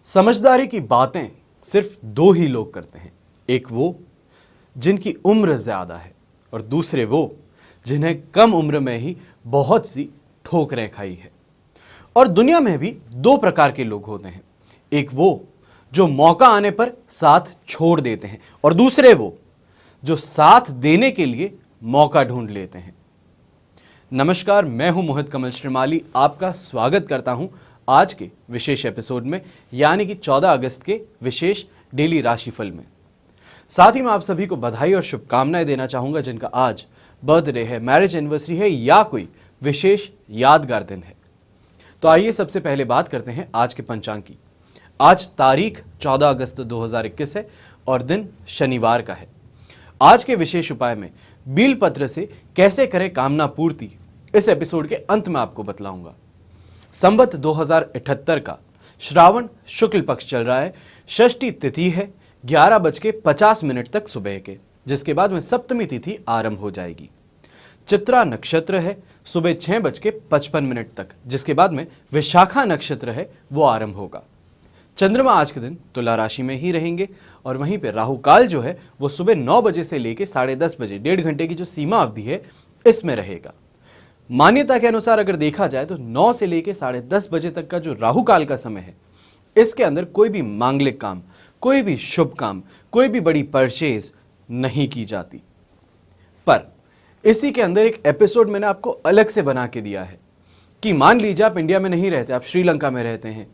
समझदारी की बातें सिर्फ दो ही लोग करते हैं। एक वो जिनकी उम्र ज्यादा है और दूसरे वो जिन्हें कम उम्र में ही बहुत सी ठोकरें खाई है। और दुनिया में भी दो प्रकार के लोग होते हैं। एक वो जो मौका आने पर साथ छोड़ देते हैं और दूसरे वो जो साथ देने के लिए मौका ढूंढ लेते हैं। नमस्कार, मैं हूं मोहित कमल श्रीमाली। आपका स्वागत करता हूं आज के विशेष एपिसोड में, यानी कि 14 अगस्त के विशेष डेली राशिफल में। साथ ही मैं आप सभी को बधाई और शुभकामनाएं देना चाहूंगा जिनका आज बर्थडे है, मैरिज एनिवर्सरी है या कोई विशेष यादगार दिन है। तो आइए सबसे पहले बात करते हैं आज के पंचांग की। आज तारीख 14 अगस्त 2021 है और दिन शनिवार का है। आज के विशेष उपाय में बील पत्र से कैसे करें कामना पूर्ति, इस एपिसोड के अंत में आपको बतलाऊंगा। संवत 2078 का श्रावण शुक्ल पक्ष चल रहा है। षष्ठी तिथि है 11:50 तक सुबह के, जिसके बाद में सप्तमी तिथि आरंभ हो जाएगी। चित्रा नक्षत्र है सुबह 6:55 तक, जिसके बाद में विशाखा नक्षत्र है वो आरंभ होगा। चंद्रमा आज के दिन तुला राशि में ही रहेंगे और वहीं पे राहु काल जो है वो सुबह 9 बजे से लेकर 10:30 बजे, 1.5 घंटे की जो सीमा अवधि है इसमें रहेगा। मान्यता के अनुसार अगर देखा जाए तो 9 से लेकर 10:30 बजे तक का जो राहु काल का समय है, इसके अंदर कोई भी मांगलिक काम, कोई भी शुभ काम, कोई भी बड़ी परचेज नहीं की जाती। पर इसी के अंदर एक एपिसोड मैंने आपको अलग से बना के दिया है कि मान लीजिए आप इंडिया में नहीं रहते, आप श्रीलंका में रहते हैं,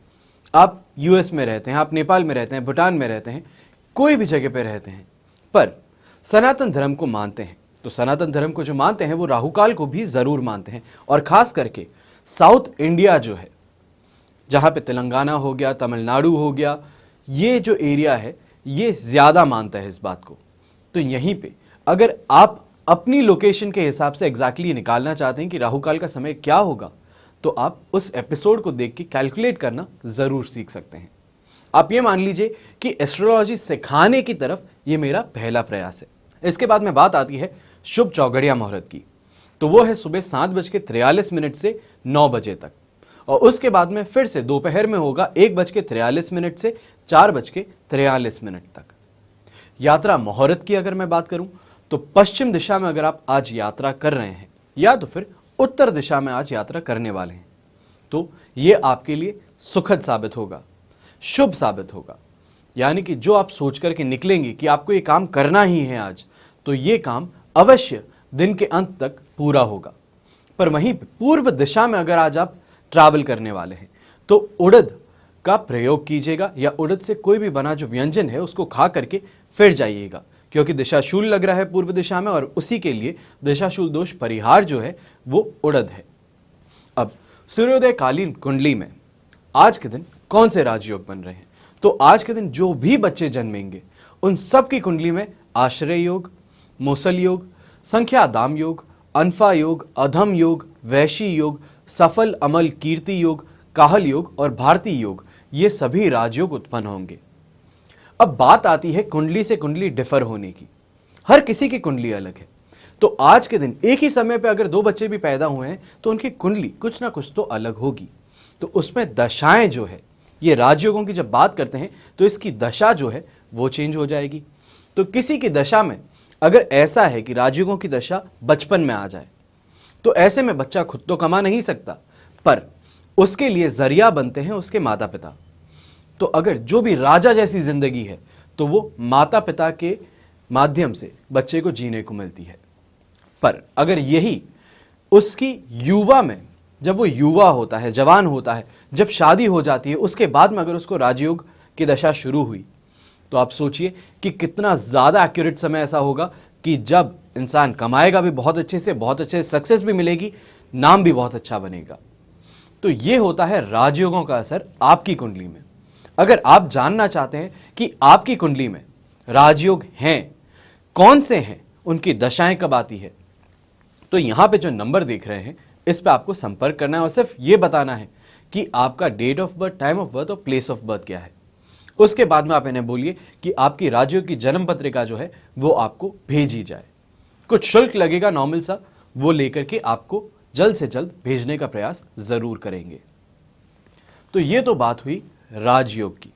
आप यूएस में रहते हैं, आप नेपाल में रहते हैं, भूटान में रहते हैं, कोई भी जगह पे रहते हैं, पर सनातन धर्म को मानते हैं। तो सनातन धर्म को जो मानते हैं वो राहुकाल को भी जरूर मानते हैं। और खास करके साउथ इंडिया जो है, जहां पे तेलंगाना हो गया, तमिलनाडु हो गया, ये जो एरिया है ये ज्यादा मानता है इस बात को। तो यहीं पे अगर आप अपनी लोकेशन के हिसाब से एग्जैक्टली निकालना चाहते हैं कि राहुकाल का समय क्या होगा, तो आप उस एपिसोड को देख के कैलकुलेट करना जरूर सीख सकते हैं। आप ये मान लीजिए कि एस्ट्रोलॉजी सिखाने की तरफ ये मेरा पहला प्रयास है। इसके बाद में बात आती है शुभ चौघड़िया मुहूर्त की। तो वो है सुबह 7:43 से 9 बजे तक, और उसके बाद में फिर से दोपहर में होगा 1:43 से 4:43 तक। यात्रा मुहूर्त की अगर मैं बात करूं तो पश्चिम दिशा में अगर आप आज यात्रा कर रहे हैं या तो फिर उत्तर दिशा में आज यात्रा करने वाले हैं, तो ये आपके लिए सुखद साबित होगा, शुभ साबित होगा। यानी कि जो आप सोच करके निकलेंगे कि आपको ये काम करना ही है आज, तो ये काम अवश्य दिन के अंत तक पूरा होगा। पर वहीं पूर्व दिशा में अगर आज आप ट्रैवल करने वाले हैं तो उड़द का प्रयोग कीजिएगा, या उड़द से कोई भी बना जो व्यंजन है उसको खा करके फिर जाइएगा, क्योंकि दिशाशूल लग रहा है पूर्व दिशा में और उसी के लिए दिशाशूल दोष परिहार जो है वो उड़द है। अब सूर्योदय कालीन कुंडली में आज के दिन कौन से राजयोग बन रहे हैं, तो आज के दिन जो भी बच्चे जन्मेंगे उन सब की कुंडली में आश्रय योग, मूसल योग, संख्या दाम योग, अनफा योग, अधम योग, वैशी योग, सफल अमल कीर्ति योग, काहल योग और भारतीय योग, ये सभी राजयोग उत्पन्न होंगे। अब बात आती है कुंडली से कुंडली डिफर होने की। हर किसी की कुंडली अलग है। तो आज के दिन एक ही समय पे अगर 2 बच्चे भी पैदा हुए हैं तो उनकी कुंडली कुछ ना कुछ तो अलग होगी। तो उसमें दशाएं जो है, ये राजयोगों की जब बात करते हैं तो इसकी दशा जो है वो चेंज हो जाएगी। तो किसी की दशा में अगर ऐसा है कि राजयोगों की दशा बचपन में आ जाए, तो ऐसे में बच्चा खुद तो कमा नहीं सकता, पर उसके लिए जरिया बनते हैं उसके माता पिता। तो अगर जो भी राजा जैसी जिंदगी है तो वो माता पिता के माध्यम से बच्चे को जीने को मिलती है। पर अगर यही उसकी युवा में, जब वो युवा होता है, जवान होता है, जब शादी हो जाती है, उसके बाद में अगर उसको राजयोग की दशा शुरू हुई, तो आप सोचिए कि कितना ज़्यादा एक्यूरेट समय ऐसा होगा कि जब इंसान कमाएगा भी बहुत अच्छे से, बहुत अच्छे सक्सेस भी मिलेगी, नाम भी बहुत अच्छा बनेगा। तो ये होता है राजयोगों का असर आपकी कुंडली में। अगर आप जानना चाहते हैं कि आपकी कुंडली में राजयोग हैं, कौन से हैं, उनकी दशाएं कब आती है, तो यहां पे जो नंबर देख रहे हैं इस पे आपको संपर्क करना है और सिर्फ ये बताना है कि आपका date of birth, time of birth और प्लेस ऑफ बर्थ क्या है। उसके बाद में आप इन्हें बोलिए कि आपकी राजयोग की जन्म पत्रिका जो है वो आपको भेजी जाए। कुछ शुल्क लगेगा नॉर्मल सा, वो लेकर के आपको जल्द से जल्द भेजने का प्रयास जरूर करेंगे। तो ये तो बात हुई राजयोग की।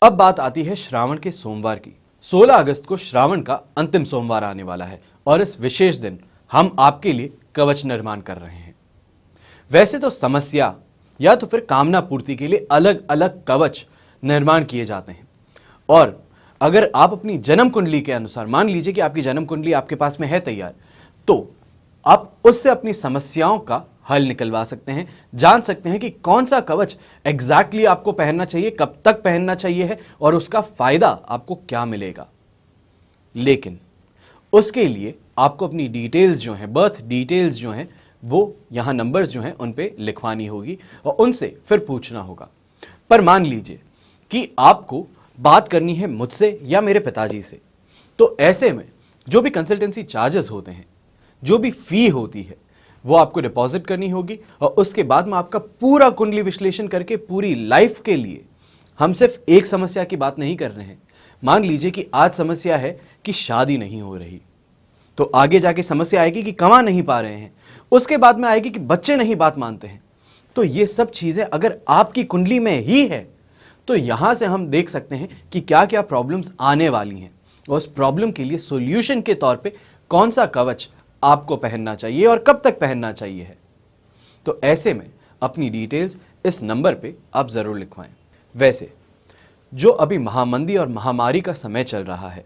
अब बात आती है श्रावण के सोमवार की। 16 अगस्त को श्रावण का अंतिम सोमवार आने वाला है और इस विशेष दिन हम आपके लिए कवच निर्माण कर रहे हैं। वैसे तो समस्या या तो फिर कामना पूर्ति के लिए अलग अलग कवच निर्माण किए जाते हैं, और अगर आप अपनी जन्म कुंडली के अनुसार, मान लीजिए कि आपकी जन्म कुंडली आपके पास में है तैयार, तो आप उससे अपनी समस्याओं का हल निकलवा सकते हैं, जान सकते हैं कि कौन सा कवच एग्जैक्टली आपको पहनना चाहिए, कब तक पहनना चाहिए है और उसका फायदा आपको क्या मिलेगा। लेकिन उसके लिए आपको अपनी डिटेल्स जो हैं, बर्थ डिटेल्स जो हैं, वो यहाँ नंबर्स जो हैं उन पे लिखवानी होगी और उनसे फिर पूछना होगा। पर मान लीजिए कि आपको बात करनी है मुझसे या मेरे पिताजी से, तो ऐसे में जो भी कंसल्टेंसी चार्जेस होते हैं, जो भी फी होती है, वो आपको डिपॉजिट करनी होगी और उसके बाद में आपका पूरा कुंडली विश्लेषण करके पूरी लाइफ के लिए, हम सिर्फ एक समस्या की बात नहीं कर रहे हैं। मान लीजिए कि आज समस्या है कि शादी नहीं हो रही, तो आगे जाके समस्या आएगी कि कमा नहीं पा रहे हैं, उसके बाद में आएगी कि बच्चे नहीं बात मानते हैं। तो ये सब चीजें अगर आपकी कुंडली में ही है तो यहां से हम देख सकते हैं कि क्या क्या प्रॉब्लम्स आने वाली हैं और उस प्रॉब्लम के लिए सॉल्यूशन के तौर पे कौन सा कवच आपको पहनना चाहिए और कब तक पहनना चाहिए है। तो ऐसे में अपनी डिटेल्स इस नंबर पे आप जरूर लिखवाएं। वैसे जो अभी महामंदी और महामारी का समय चल रहा है,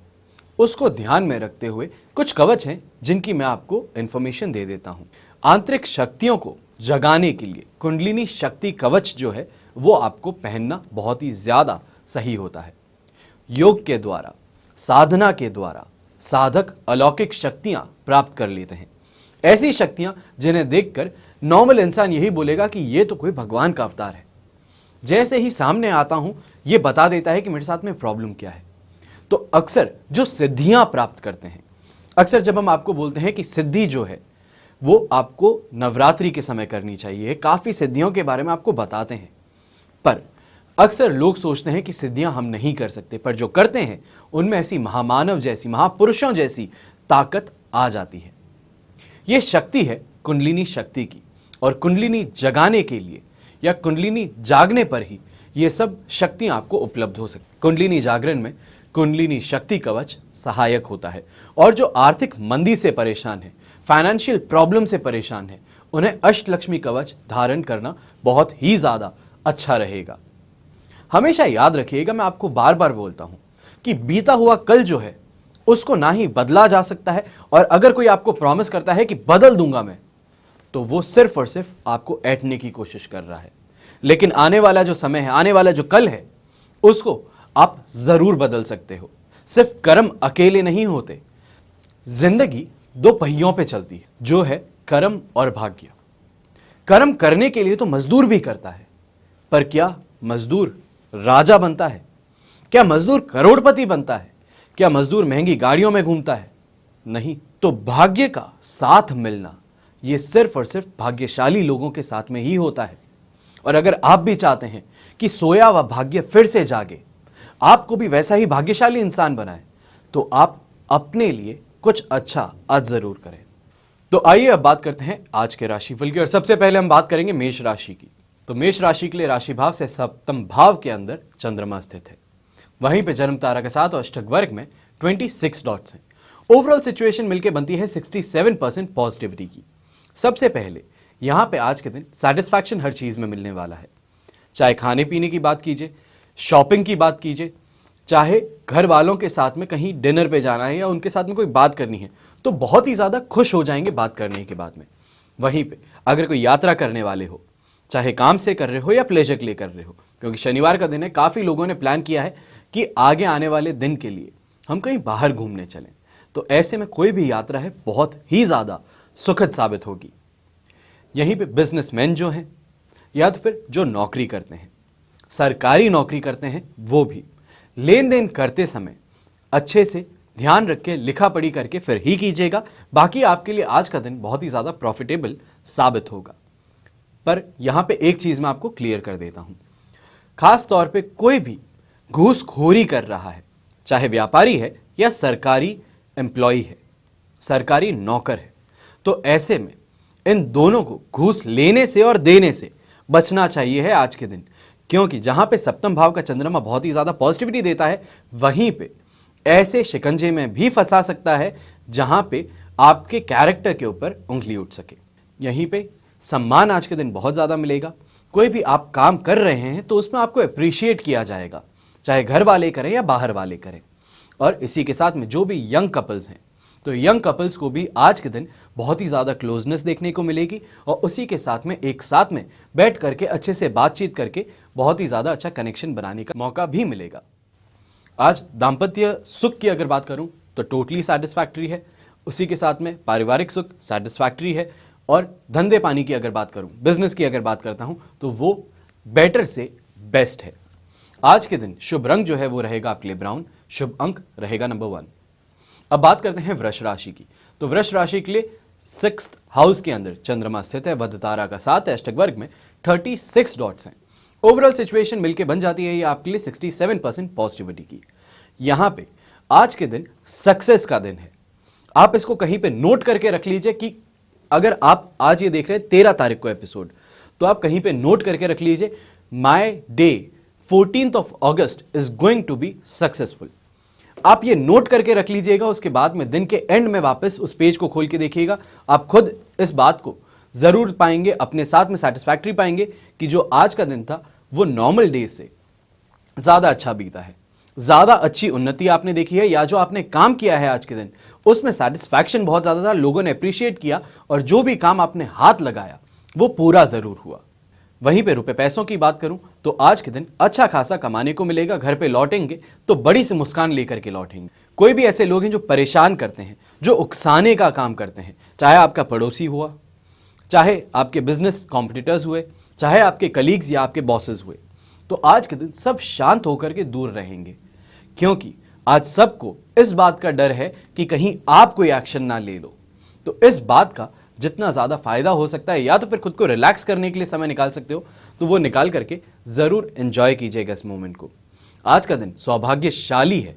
उसको ध्यान में रखते हुए कुछ कवच हैं जिनकी मैं आपको इंफॉर्मेशन दे देता हूं। आंतरिक शक्तियों को जगाने के लिए कुंडलिनी शक्ति कवच जो है वो आपको पहनना बहुत ही ज्यादा सही होता है। योग के द्वारा, साधना के द्वारा साधक अलौकिक शक्तियां प्राप्त कर लेते हैं, ऐसी शक्तियां जिन्हें देखकर नॉर्मल इंसान यही बोलेगा कि ये तो कोई भगवान का अवतार है। जैसे ही सामने आता हूं, ये बता देता है कि मेरे साथ में प्रॉब्लम क्या है। तो अक्सर जो सिद्धियां प्राप्त करते हैं, अक्सर जब हम आपको बोलते हैं कि सिद्धि जो है वो आपको नवरात्रि के समय करनी चाहिए, काफी सिद्धियों के बारे में आपको बताते हैं, पर अक्सर लोग सोचते हैं कि सिद्धियां हम नहीं कर सकते, पर जो करते हैं उनमें ऐसी महामानव जैसी, महापुरुषों जैसी ताकत आ जाती है। यह शक्ति है कुंडलिनी शक्ति की, और कुंडलिनी जगाने के लिए या कुंडलिनी जागने पर ही ये सब शक्तियां आपको उपलब्ध हो सकती। कुंडलिनी जागरण में कुंडलिनी शक्ति कवच सहायक होता है, और जो आर्थिक मंदी से परेशान है, फाइनेंशियल प्रॉब्लम से परेशान है, उन्हें अष्टलक्ष्मी कवच धारण करना बहुत ही ज्यादा अच्छा रहेगा। हमेशा याद रखिएगा, मैं आपको बार बार बोलता हूं कि बीता हुआ कल जो है उसको ना ही बदला जा सकता है, और अगर कोई आपको प्रॉमिस करता है कि बदल दूंगा मैं, तो वो सिर्फ और सिर्फ आपको ऐंठने की कोशिश कर रहा है। लेकिन आने वाला जो समय है, आने वाला जो कल है, उसको आप जरूर बदल सकते हो। सिर्फ कर्म अकेले नहीं होते, जिंदगी दो पहियों पे चलती है, जो है कर्म और भाग्य। कर्म करने के लिए तो मजदूर भी करता है, पर क्या मजदूर राजा बनता है? क्या मजदूर करोड़पति बनता है? क्या मजदूर महंगी गाड़ियों में घूमता है? नहीं। तो भाग्य का साथ मिलना यह सिर्फ और सिर्फ भाग्यशाली लोगों के साथ में ही होता है। और अगर आप भी चाहते हैं कि सोया हुआ भाग्य फिर से जागे, आपको भी वैसा ही भाग्यशाली इंसान बनाए, तो आप अपने लिए कुछ अच्छा आज जरूर करें। तो आइए अब बात करते हैं आज के राशिफल की, और सबसे पहले हम बात करेंगे मेष राशि की। तो मेष राशि के लिए राशि भाव से सप्तम भाव के अंदर चंद्रमा स्थित है, वहीं पे जन्म तारा के साथ और अष्टक वर्ग में 26 डॉट्स हैं। ओवरऑल सिचुएशन मिलकर बनती है 67% पॉजिटिविटी की। सबसे पहले यहां पे आज के दिन सेटिस्फैक्शन हर चीज में मिलने वाला है, चाहे खाने पीने की बात कीजिए, शॉपिंग की बात कीजिए, चाहे घर वालों के साथ में कहीं डिनर पे जाना है या उनके साथ में कोई बात करनी है, तो बहुत ही ज्यादा खुश हो जाएंगे बात करने के बाद में। वहीं पे अगर कोई यात्रा करने वाले हो, चाहे काम से कर रहे हो या प्लेजर के लिए कर रहे हो, क्योंकि शनिवार का दिन है, काफी लोगों ने प्लान किया है कि आगे आने वाले दिन के लिए हम कहीं बाहर घूमने चलें, तो ऐसे में कोई भी यात्रा है बहुत ही ज्यादा सुखद साबित होगी। यहीं पे बिजनेसमैन जो हैं या तो फिर जो नौकरी करते हैं, सरकारी नौकरी करते हैं, वो भी लेन देन करते समय अच्छे से ध्यान रख के लिखा पढ़ी करके फिर ही कीजिएगा। बाकी आपके लिए आज का दिन बहुत ही ज्यादा प्रॉफिटेबल साबित होगा। पर यहां पे एक चीज मैं आपको क्लियर कर देता हूं, खास तौर पे कोई भी घूसखोरी कर रहा है, चाहे व्यापारी है या सरकारी एम्प्लॉय है, सरकारी नौकर है, तो ऐसे में इन दोनों को घूस लेने से और देने से बचना चाहिए है आज के दिन, क्योंकि जहां पे सप्तम भाव का चंद्रमा बहुत ही ज्यादा पॉजिटिविटी देता है, वहीं पे ऐसे शिकंजे में भी फंसा सकता है जहां पे आपके कैरेक्टर के ऊपर उंगली उठ सके। यहीं पे सम्मान आज के दिन बहुत ज्यादा मिलेगा। कोई भी आप काम कर रहे हैं तो उसमें आपको अप्रिशिएट किया जाएगा, चाहे घर वाले करें या बाहर वाले करें। और इसी के साथ में जो भी यंग कपल्स हैं, तो यंग कपल्स को भी आज के दिन बहुत ही ज़्यादा क्लोजनेस देखने को मिलेगी और उसी के साथ में एक साथ में बैठ करके अच्छे से बातचीत करके बहुत ही ज़्यादा अच्छा कनेक्शन बनाने का मौका भी मिलेगा। आज दाम्पत्य सुख की अगर बात करूं तो टोटली सेटिस्फैक्ट्री है, उसी के साथ में पारिवारिक सुख सेटिस्फैक्ट्री है, और धंधे पानी की अगर बात करूं, बिजनेस की अगर बात करता हूं तो वो बेटर से बेस्ट है। आज के दिन शुभ रंग जो है वो रहेगा आपके लिए ब्राउन, शुभ अंक रहेगा नंबर 1। अब बात करते हैं वृष राशि की। तो वृष राशि के लिए 6th हाउस के अंदर चंद्रमा स्थित है, वध तारा का 7 है, अष्टक वर्ग में 36 डॉट्स हैं। ओवरऑल सिचुएशन मिलके बन जाती है ये आपके लिए 67% पॉजिटिविटी की। यहां पे आज के दिन सक्सेस का दिन है। आप इसको कहीं पे नोट करके रख लीजिए कि अगर आप आज ये देख रहे हैं 13 तारीख को एपिसोड, तो आप कहीं पे नोट करके रख लीजिए, my day 14th of August is going to be successful. आप ये नोट करके रख लीजिएगा। उसके बाद में दिन के एंड में वापस उस पेज को खोल के देखिएगा, आप खुद इस बात को जरूर पाएंगे, अपने साथ में सेटिस्फैक्ट्री पाएंगे कि जो आज का दिन था वो नॉर्मल डे से ज्यादा अच्छा बीता है, ज्यादा अच्छी उन्नति आपने देखी है, या जो आपने काम किया है आज के दिन उसमें सेटिस्फैक्शन बहुत ज्यादा था, लोगों ने अप्रिशिएट किया और जो भी काम आपने हाथ लगाया वो पूरा जरूर हुआ। वहीं पे रुपए पैसों की बात करूं तो आज के दिन अच्छा खासा कमाने को मिलेगा। घर पे लौटेंगे तो बड़ी सी मुस्कान लेकर के लौटेंगे। कोई भी ऐसे लोग हैं जो परेशान करते हैं, जो उकसाने का काम करते हैं, चाहे आपका पड़ोसी हुआ, चाहे आपके बिजनेस कॉम्पिटिटर्स हुए, चाहे आपके कलीग्स या आपके बॉसेस हुए, तो आज के दिन सब शांत होकर के दूर रहेंगे, क्योंकि आज सबको इस बात का डर है कि कहीं आप कोई एक्शन ना ले लो। तो इस बात का जितना ज्यादा फायदा हो सकता है, या तो फिर खुद को रिलैक्स करने के लिए समय निकाल सकते हो तो वो निकाल करके जरूर एंजॉय कीजिएगा इस मोमेंट को। आज का दिन सौभाग्यशाली है,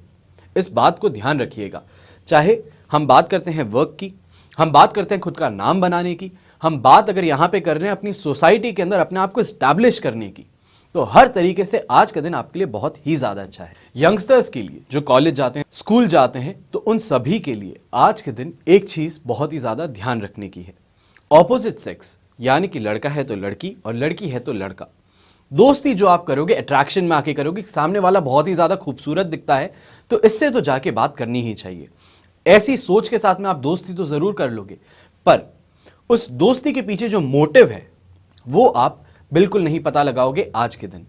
इस बात को ध्यान रखिएगा। चाहे हम बात करते हैं वर्क की, हम बात करते हैं खुद का नाम बनाने की, हम बात अगर यहां पे कर रहे हैं अपनी सोसाइटी के अंदर अपने आप को स्टैब्लिश करने की, तो हर तरीके से आज का दिन आपके लिए बहुत ही ज्यादा अच्छा है। यंगस्टर्स के लिए जो कॉलेज जाते हैं, स्कूल जाते हैं, तो उन सभी के लिए आज के दिन एक चीज बहुत ही ज्यादा ध्यान रखने की है। ऑपोजिट सेक्स यानी कि लड़का है तो लड़की और लड़की है तो लड़का, दोस्ती जो आप करोगे अट्रैक्शन में आके करोगे, सामने वाला बहुत ही ज्यादा खूबसूरत दिखता है तो इससे तो जाके बात करनी ही चाहिए। ऐसी सोच के साथ में आप दोस्ती तो जरूर कर लोगे, पर उस दोस्ती के पीछे जो मोटिव है वो आप बिल्कुल नहीं पता लगाओगे आज के दिन।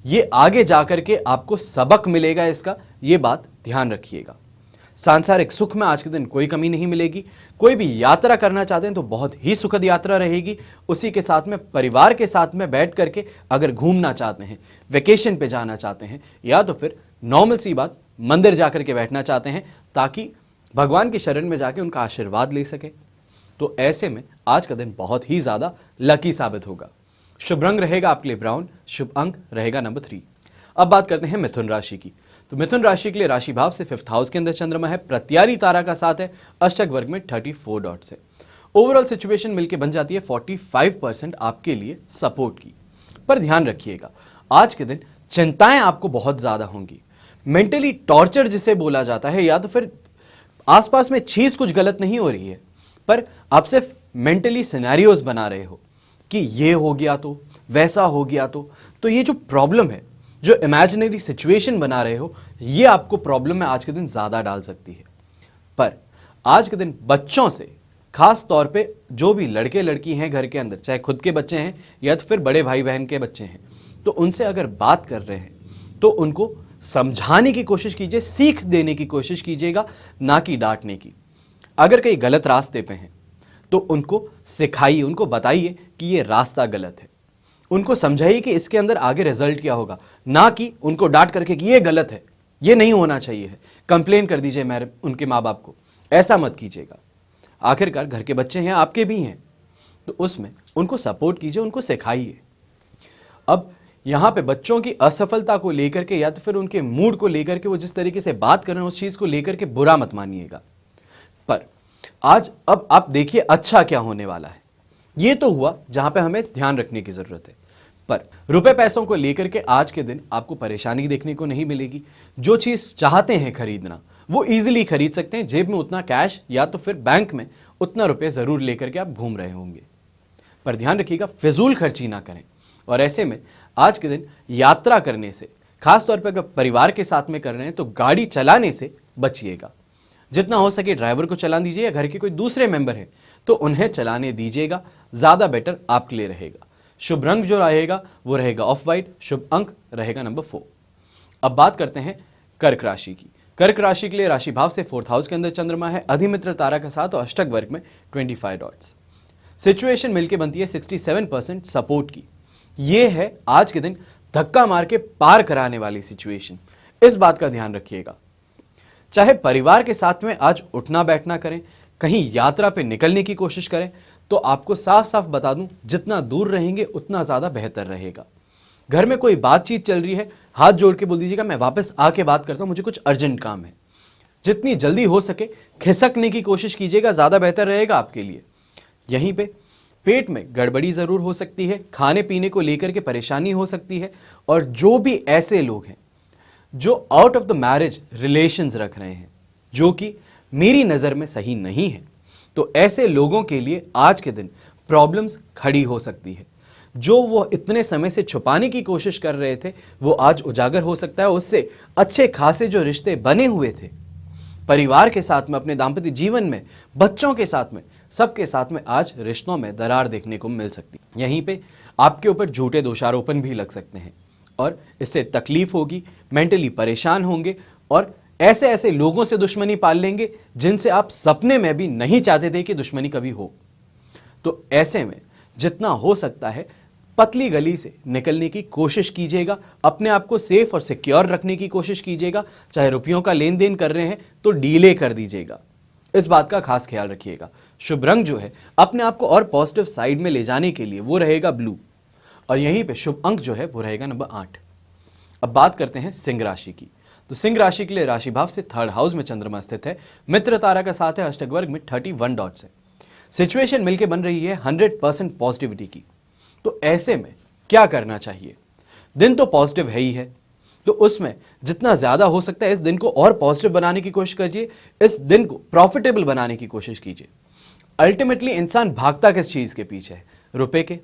ये आगे जाकर के आपको सबक मिलेगा इसका, ये बात ध्यान रखिएगा। सांसारिक सुख में आज के दिन कोई कमी नहीं मिलेगी। कोई भी यात्रा करना चाहते हैं तो बहुत ही सुखद यात्रा रहेगी। उसी के साथ में परिवार के साथ में बैठ करके अगर घूमना चाहते हैं, वेकेशन पे जाना चाहते हैं, या तो फिर नॉर्मल सी बात मंदिर जाकर के बैठना चाहते हैं ताकि भगवान की शरण में जाके उनका आशीर्वाद ले सके, तो ऐसे में आज का दिन बहुत ही ज्यादा लकी साबित होगा। शुभ रंग रहेगा आपके लिए ब्राउन, शुभ अंक रहेगा नंबर 3। अब बात करते हैं मिथुन राशि की। तो मिथुन राशि के लिए राशि भाव से 5th हाउस के अंदर चंद्रमा है, प्रत्यारी तारा का साथ है, अष्टक वर्ग में 34 डॉट्स है। ओवरऑल सिचुएशन मिलके बन जाती है 45% आपके लिए सपोर्ट की। पर ध्यान रखिएगा आज के दिन चिंताएं आपको बहुत ज्यादा होंगी। मेंटली टॉर्चर जिसे बोला जाता है, या तो फिर आसपास में चीज कुछ गलत नहीं हो रही है पर आप सिर्फ मेंटली सिनेरियोज बना रहे हो कि ये हो गया तो वैसा हो गया तो ये जो प्रॉब्लम है, जो इमेजिनरी सिचुएशन बना रहे हो, ये आपको प्रॉब्लम में आज के दिन ज्यादा डाल सकती है। पर आज के दिन बच्चों से, खास तौर पे जो भी लड़के लड़की हैं घर के अंदर, चाहे खुद के बच्चे हैं या तो फिर बड़े भाई बहन के बच्चे हैं, तो उनसे अगर बात कर रहे हैं तो उनको समझाने की कोशिश कीजिए, सीख देने की कोशिश कीजिएगा, ना कि डांटने की। अगर कहीं गलत रास्ते पे हैं तो उनको सिखाइए, उनको बताइए कि ये रास्ता गलत है, उनको समझाइए कि इसके अंदर आगे रिजल्ट क्या होगा, ना कि उनको डांट करके कि ये गलत है, ये नहीं होना चाहिए है, कंप्लेन कर दीजिए मेरे उनके माँ बाप को। ऐसा मत कीजिएगा। आखिरकार घर के बच्चे हैं, आपके भी हैं, तो उसमें उनको सपोर्ट कीजिए, उनको सिखाइए। अब यहाँ पे बच्चों की असफलता को लेकर के या तो फिर उनके मूड को लेकर के वो जिस तरीके से बात कर रहे हैं उस चीज को लेकर के बुरा मत मानिएगा। पर आज अब आप देखिए अच्छा क्या होने वाला है। ये तो हुआ जहां पे हमें ध्यान रखने की जरूरत है, पर रुपए पैसों को लेकर के आज के दिन आपको परेशानी देखने को नहीं मिलेगी। जो चीज चाहते हैं खरीदना वो इजीली खरीद सकते हैं। जेब में उतना कैश या तो फिर बैंक में उतना रुपए जरूर लेकर के आप घूम रहे होंगे। पर ध्यान रखिएगा, फिजूल खर्ची ना करें। और ऐसे में आज के दिन यात्रा करने से, खासतौर पर अगर परिवार के साथ में कर रहे हैं तो गाड़ी चलाने से बचिएगा। जितना हो सके ड्राइवर को चला दीजिए, या घर के कोई दूसरे मेंबर हैं तो उन्हें चलाने दीजिएगा, ज़्यादा बेटर आपके लिए रहेगा। शुभ रंग जो रहेगा वो रहेगा ऑफ वाइट, शुभ अंक रहेगा नंबर 4। अब बात करते हैं कर्क राशि की। कर्क राशि के लिए राशि भाव से 4th हाउस के अंदर चंद्रमा है, अधिमित्र तारा के साथ और अष्टक वर्ग में 25 डॉट्स। सिचुएशन मिलके बनती है 67% सपोर्ट की। ये है आज के दिन धक्का मार के पार कराने वाली सिचुएशन। इस बात का ध्यान रखिएगा। चाहे परिवार के साथ में आज उठना बैठना करें, कहीं यात्रा पे निकलने की कोशिश करें, तो आपको साफ साफ बता दूं, जितना दूर रहेंगे उतना ज्यादा बेहतर रहेगा। घर में कोई बातचीत चल रही है, हाथ जोड़ के बोल दीजिएगा मैं वापस आके बात करता हूं, मुझे कुछ अर्जेंट काम है। जितनी जल्दी हो सके खिसकने की कोशिश कीजिएगा, ज्यादा बेहतर रहेगा आपके लिए। यहीं पे पेट में गड़बड़ी जरूर हो सकती है, खाने पीने को लेकर के परेशानी हो सकती है। और जो भी ऐसे लोग हैं जो out of the marriage relations रख रहे हैं, जो कि मेरी नज़र में सही नहीं है, तो ऐसे लोगों के लिए आज के दिन प्रॉब्लम्स खड़ी हो सकती है। जो वो इतने समय से छुपाने की कोशिश कर रहे थे वो आज उजागर हो सकता है। उससे अच्छे खासे जो रिश्ते बने हुए थे परिवार के साथ में, अपने दाम्पत्य जीवन में, बच्चों के साथ में, सबके साथ में, आज रिश्तों में दरार देखने को मिल सकती है। यहीं पे आपके ऊपर झूठे दोषारोपण भी लग सकते हैं और इससे तकलीफ होगी, मेंटली परेशान होंगे और ऐसे ऐसे लोगों से दुश्मनी पाल लेंगे जिनसे आप सपने में भी नहीं चाहते थे कि दुश्मनी कभी हो। तो ऐसे में जितना हो सकता है पतली गली से निकलने की कोशिश कीजिएगा, अपने आप को सेफ और सिक्योर रखने की कोशिश कीजिएगा। चाहे रुपयों का लेन देन कर रहे हैं तो डीले कर दीजिएगा, इस बात का खास ख्याल रखिएगा। शुभ रंग जो है अपने आप को और पॉजिटिव साइड में ले जाने के लिए वो रहेगा ब्लू, और यहीं पे शुभ अंक जो है वो रहेगा नंबर 8। अब बात करते हैं सिंह राशि की। तो सिंह राशि के लिए राशि भाव से 3rd हाउस में चंद्रमा स्थित है, मित्र तारा का साथ है, अष्टक वर्ग में 31 डॉट्स है। सिचुएशन मिलके बन रही है 100% पॉजिटिविटी की। तो ऐसे में क्या करना चाहिए? दिन तो पॉजिटिव है ही है, तो उसमें जितना ज्यादा हो सकता है इस दिन को और पॉजिटिव बनाने की कोशिश कीजिए, इस दिन को प्रॉफिटेबल बनाने की कोशिश कीजिए। अल्टीमेटली इंसान भागता किस चीज के पीछे है? रुपए के।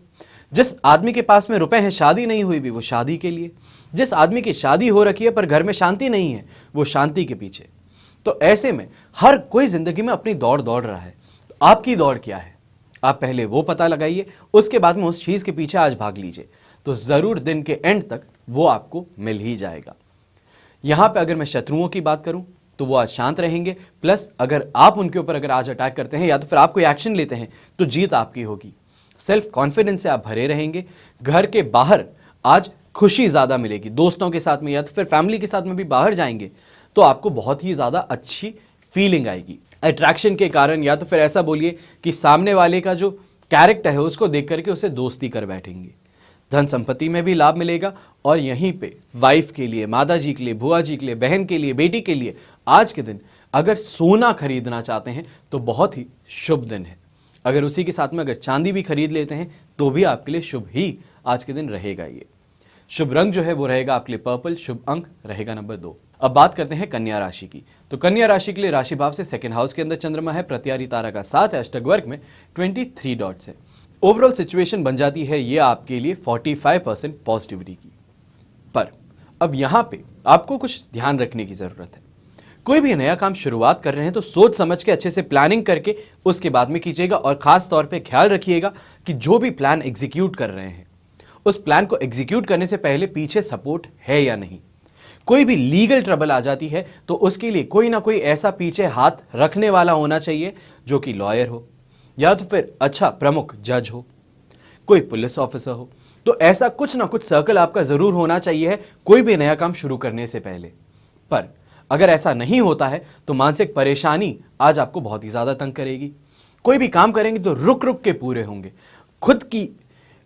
जिस आदमी के पास में रुपए हैं, शादी नहीं हुई भी, वो शादी के लिए। जिस आदमी की शादी हो रखी है पर घर में शांति नहीं है, वो शांति के पीछे। तो ऐसे में हर कोई जिंदगी में अपनी दौड़ दौड़ रहा है। तो आपकी दौड़ क्या है? आप पहले वो पता लगाइए, उसके बाद में उस चीज के पीछे आज भाग लीजिए, तो जरूर दिन के एंड तक वो आपको मिल ही जाएगा। यहां पे अगर मैं शत्रुओं की बात करूं तो वो आज शांत रहेंगे, प्लस अगर आप उनके ऊपर अगर आज अटैक करते हैं या तो फिर आप कोई एक्शन लेते हैं तो जीत आपकी होगी। सेल्फ कॉन्फिडेंस से आप भरे रहेंगे। घर के बाहर आज खुशी ज्यादा मिलेगी, दोस्तों के साथ में या तो फिर फैमिली के साथ में भी बाहर जाएंगे तो आपको बहुत ही ज्यादा अच्छी फीलिंग आएगी अट्रैक्शन के कारण, या तो फिर ऐसा बोलिए कि सामने वाले का जो कैरेक्टर है उसको देख करके उसे दोस्ती कर बैठेंगे। धन संपत्ति में भी लाभ मिलेगा। और यहीं पे वाइफ के लिए, माता जी के लिए, बुआ जी के लिए, बहन के लिए, बेटी के लिए आज के दिन अगर सोना खरीदना चाहते हैं तो बहुत ही शुभ दिन है। अगर उसी के साथ में अगर चांदी भी खरीद लेते हैं तो भी आपके लिए शुभ ही आज के दिन रहेगा। ये शुभ रंग जो है वो रहेगा आपके लिए पर्पल, शुभ अंक रहेगा नंबर 2। अब बात करते हैं कन्या राशि की। तो कन्या राशि के लिए राशि भाव से 2nd हाउस के अंदर चंद्रमा है, प्रत्यारी तारा का साथ है, अष्टक वर्ग में 23 डॉट्स है। ओवरऑल सिचुएशन बन जाती है ये आपके लिए 45% पॉजिटिविटी की। पर अब यहां पे आपको कुछ ध्यान रखने की जरूरत है। कोई भी नया काम शुरुआत कर रहे हैं तो सोच समझ के अच्छे से प्लानिंग करके उसके बाद में कीजिएगा। और खास तौर पे ख्याल रखिएगा कि जो भी प्लान एग्जीक्यूट कर रहे हैं उस प्लान को एग्जीक्यूट करने से पहले पीछे सपोर्ट है या नहीं। कोई भी लीगल ट्रबल आ जाती है तो उसके लिए कोई ना कोई ऐसा पीछे हाथ रखने वाला होना चाहिए जो कि लॉयर हो या तो फिर अच्छा प्रमुख जज हो, कोई पुलिस ऑफिसर हो। तो ऐसा कुछ ना कुछ सर्कल आपका जरूर होना चाहिए है कोई भी नया काम शुरू करने से पहले। पर अगर ऐसा नहीं होता है तो मानसिक परेशानी आज आपको बहुत ही ज्यादा तंग करेगी। कोई भी काम करेंगे तो रुक रुक के पूरे होंगे, खुद की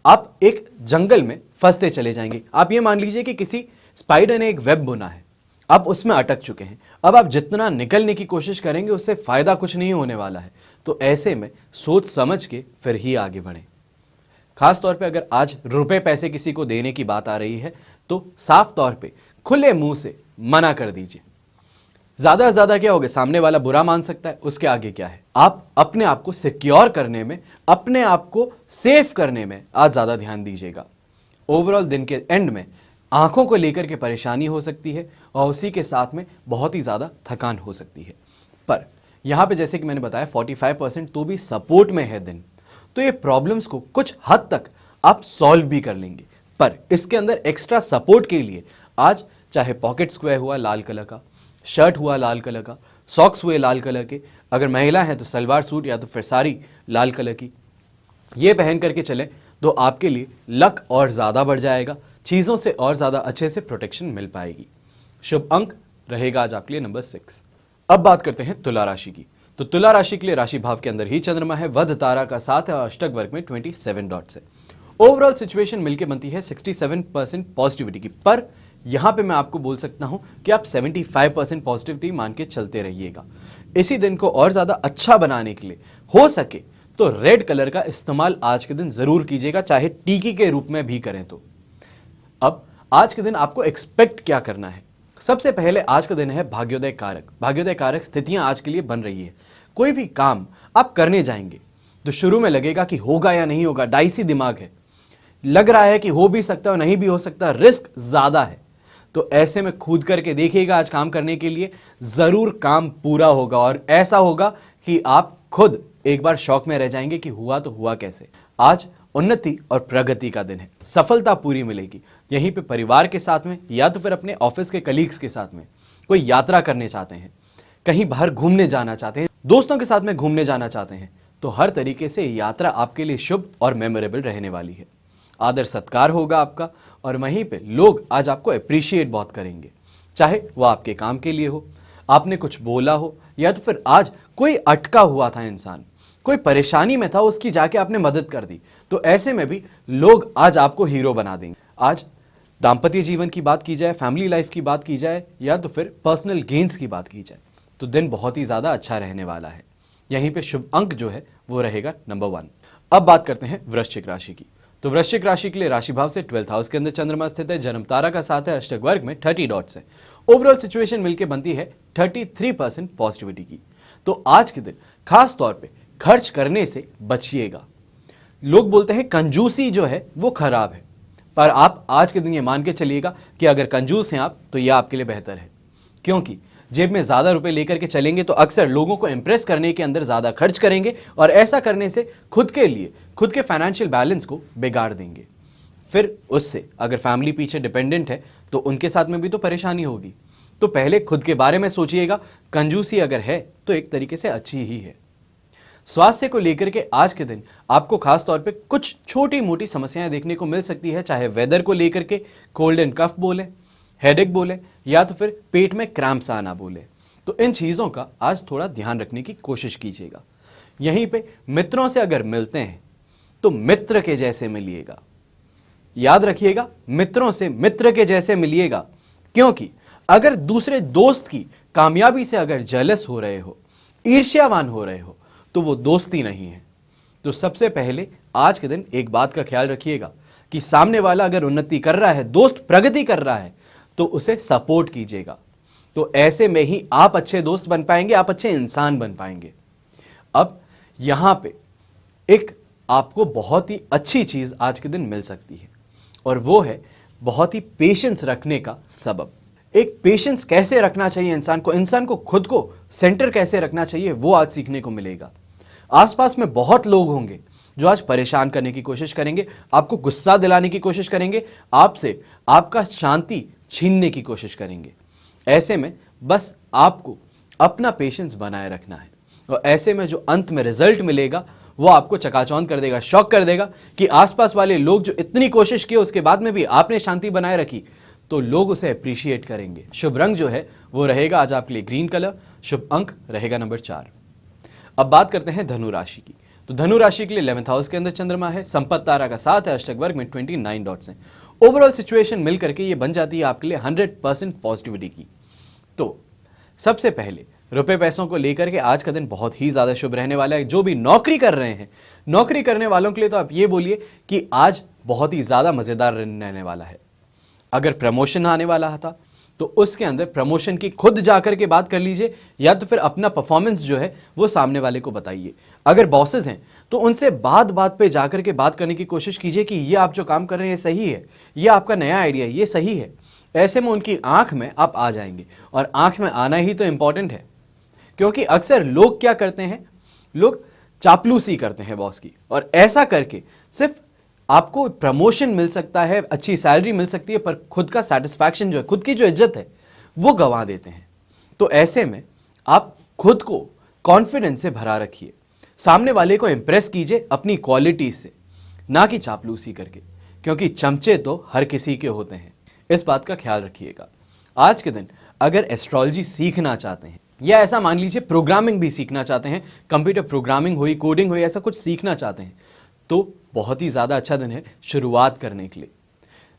आप एक जंगल में फंसते चले जाएंगे। आप ये मान लीजिए कि किसी स्पाइडर ने एक वेब बुना है, आप उसमें अटक चुके हैं। अब आप जितना निकलने की कोशिश करेंगे उससे फायदा कुछ नहीं होने वाला है। तो ऐसे में सोच समझ के फिर ही आगे बढ़ें। खासतौर पे अगर आज रुपए पैसे किसी को देने की बात आ रही है तो साफ तौर पे खुले मुंह से मना कर दीजिए। ज्यादा से ज्यादा क्या होगा, सामने वाला बुरा मान सकता है, उसके आगे क्या है। आप अपने आप को सिक्योर करने में, अपने आप को सेफ करने में आज ज्यादा ध्यान दीजिएगा। ओवरऑल दिन के एंड में आंखों को लेकर के परेशानी हो सकती है और उसी के साथ में बहुत ही ज्यादा थकान हो सकती है। पर यहां पे जैसे कि मैंने बताया 45% तो भी सपोर्ट में है दिन, तो ये प्रॉब्लम्स को कुछ हद तक आप सॉल्व भी कर लेंगे। पर इसके अंदर एक्स्ट्रा सपोर्ट के लिए आज चाहे पॉकेट स्क्वायर हुआ लाल कलर का, शर्ट हुआ लाल कलर का, सॉक्स हुए लाल कलर के, अगर महिला है तो सलवार सूट या तो फिर साड़ी लाल कलर की, ये पहन करके चले तो आपके लिए लक और ज़्यादा बढ़ जाएगा, चीज़ों से और ज़्यादा अच्छे से प्रोटेक्शन मिल पाएगी। शुभ अंक रहेगा आज आपके लिए नंबर 6। अब बात करते हैं तुला राशि की। तो तुला राशि के लिए राशि भाव के अंदर ही चंद्रमा है, वध तारा का साथ है और अष्टक वर्ग में 27 डॉट्स है। ओवरऑल सिचुएशन मिलकर बनती है 67% पॉजिटिविटी की। पर यहां पे मैं आपको बोल सकता हूं कि आप 75% पॉजिटिविटी मान के चलते रहिएगा। इसी दिन को और ज्यादा अच्छा बनाने के लिए हो सके तो रेड कलर का इस्तेमाल आज के दिन जरूर कीजिएगा, चाहे टीकी के रूप में भी करें तो। अब आज के दिन आपको एक्सपेक्ट क्या करना है? सबसे पहले आज का दिन है भाग्योदय कारक। भाग्योदय कारक स्थितियां आज के लिए बन रही है। कोई भी काम आप करने जाएंगे तो शुरू में लगेगा कि होगा या नहीं होगा, डाइसी दिमाग है, लग रहा है कि हो भी सकता है और नहीं भी हो सकता, रिस्क ज्यादा है। तो ऐसे में खुद करके देखिएगा आज काम करने के लिए, जरूर काम पूरा होगा और ऐसा होगा कि आप खुद एक बार शौक में रह जाएंगे कि हुआ तो हुआ कैसे। आज उन्नति और प्रगति का दिन है, सफलता पूरी मिलेगी। यहीं पे परिवार के साथ में या तो फिर अपने ऑफिस के कलीग्स के साथ में कोई यात्रा करने चाहते हैं, कहीं बाहर घूमने जाना चाहते हैं, दोस्तों के साथ में घूमने जाना चाहते हैं, तो हर तरीके से यात्रा आपके लिए शुभ और मेमोरेबल रहने वाली है। आदर सत्कार होगा आपका और वहीं पे लोग आज आपको अप्रिशिएट बहुत करेंगे, चाहे वो आपके काम के लिए हो, आपने कुछ बोला हो, या तो फिर आज कोई अटका हुआ था इंसान, कोई परेशानी में था, उसकी जाके आपने मदद कर दी, तो ऐसे में भी लोग आज आपको हीरो बना देंगे। आज दाम्पत्य जीवन की बात की जाए, फैमिली लाइफ की बात की जाए या तो फिर पर्सनल गेन्स की बात की जाए तो दिन बहुत ही ज्यादा अच्छा रहने वाला है। यहीं पे शुभ अंक जो है वो रहेगा नंबर 1। अब बात करते हैं वृश्चिक राशि की। तो वृश्चिक राशि के लिए राशि भाव से 12th हाउस के अंदर चंद्रमा स्थित है, जन्म तारा का साथ है, अष्टक वर्ग में 30 डॉट्स है। ओवरऑल सिचुएशन मिलकर बनती है 33% पॉजिटिविटी की। तो आज के दिन खास तौर पे खर्च करने से बचिएगा। लोग बोलते हैं कंजूसी जो है वो खराब है, पर आप आज के दिन ये मान के चलिएगा कि अगर कंजूस हैं आप तो यह आपके लिए बेहतर है, क्योंकि जेब में ज्यादा रुपए लेकर के चलेंगे तो अक्सर लोगों को इंप्रेस करने के अंदर ज्यादा खर्च करेंगे और ऐसा करने से खुद के लिए, खुद के फाइनेंशियल बैलेंस को बिगाड़ देंगे। फिर उससे अगर फैमिली पीछे डिपेंडेंट है तो उनके साथ में भी तो परेशानी होगी। तो पहले खुद के बारे में सोचिएगा। कंजूसी अगर है तो एक तरीके से अच्छी ही है। स्वास्थ्य को लेकर के आज के दिन आपको खास तौर पे कुछ छोटी मोटी समस्याएं देखने को मिल सकती है, चाहे वेदर को लेकर के कोल्ड एंड कफ बोले, हेडेक बोले या तो फिर पेट में क्रैम्प्स आना बोले। तो इन चीज़ों का आज थोड़ा ध्यान रखने की कोशिश कीजिएगा। यहीं पे मित्रों से अगर मिलते हैं तो मित्र के जैसे मिलिएगा। याद रखिएगा, मित्रों से मित्र के जैसे मिलिएगा, क्योंकि अगर दूसरे दोस्त की कामयाबी से अगर जेलस हो रहे हो, ईर्ष्यावान हो रहे हो, तो वो दोस्ती नहीं है। तो सबसे पहले आज के दिन एक बात का ख्याल रखिएगा कि सामने वाला अगर उन्नति कर रहा है, दोस्त प्रगति कर रहा है, तो उसे सपोर्ट कीजिएगा। तो ऐसे में ही आप अच्छे दोस्त बन पाएंगे, आप अच्छे इंसान बन पाएंगे। अब यहां पे एक आपको बहुत ही अच्छी चीज आज के दिन मिल सकती है और वो है बहुत ही पेशेंस रखने का सबब। एक पेशेंस कैसे रखना चाहिए इंसान को खुद को सेंटर कैसे रखना चाहिए वो आज सीखने को मिलेगा। आसपास में बहुत लोग होंगे जो आज परेशान करने की कोशिश करेंगे, आपको गुस्सा दिलाने की कोशिश करेंगे, आपसे आपका शांति छीनने की कोशिश करेंगे। ऐसे में बस आपको अपना पेशेंस बनाए रखना है और ऐसे में जो अंत में रिजल्ट मिलेगा वो आपको चकाचौंध कर देगा, शॉक कर देगा कि आसपास वाले लोग जो इतनी कोशिश किए उसके बाद में भी आपने शांति बनाए रखी, तो लोग उसे अप्रिशिएट करेंगे। शुभ रंग जो है वो रहेगा आज आपके लिए ग्रीन कलर। शुभ अंक रहेगा नंबर 4। अब बात करते हैं धनु राशि की। तो धनु राशि के लिए 11th हाउस के अंदर चंद्रमा है, संपत्ति तारा का साथ है, अष्टक वर्ग में 29 डॉट्स हैं। ओवरऑल सिचुएशन मिलकर के ये बन जाती है आपके लिए 100% पॉजिटिविटी की। तो सबसे पहले रुपए पैसों को लेकर के आज का दिन बहुत ही ज़्यादा शुभ रहने वाला है। जो भी नौकरी कर रहे हैं, नौकरी करने वालों के लिए तो आप ये बोलिए कि आज बहुत ही ज़्यादा मज़ेदार रहने वाला है। अगर प्रमोशन आने वाला था तो उसके अंदर प्रमोशन की खुद जाकर के बात कर लीजिए, या तो फिर अपना परफॉर्मेंस जो है वो सामने वाले को बताइए। अगर बॉसेस हैं तो उनसे बात बात पे जाकर के बात करने की कोशिश कीजिए कि ये आप जो काम कर रहे हैं सही है, ये आपका नया आइडिया है, ये सही है। ऐसे में उनकी आंख में आप आ जाएंगे, और आंख में आना ही तो इंपॉर्टेंट है, क्योंकि अक्सर लोग क्या करते हैं, लोग चापलूसी करते हैं बॉस की, और ऐसा करके सिर्फ आपको प्रमोशन मिल सकता है, अच्छी सैलरी मिल सकती है, पर खुद का सेटिस्फैक्शन जो है, खुद की जो इज्जत है वो गंवा देते हैं। तो ऐसे में आप खुद को कॉन्फिडेंस से भरा रखिए, सामने वाले को इंप्रेस कीजिए अपनी क्वालिटी से, ना कि चापलूसी करके, क्योंकि चमचे तो हर किसी के होते हैं। इस बात का ख्याल रखिएगा। आज के दिन अगर एस्ट्रोलॉजी सीखना चाहते हैं, या ऐसा मान लीजिए प्रोग्रामिंग भी सीखना चाहते हैं, कंप्यूटर प्रोग्रामिंग हुई, कोडिंग हुई, ऐसा कुछ सीखना चाहते हैं, तो बहुत ही ज़्यादा अच्छा दिन है शुरुआत करने के लिए।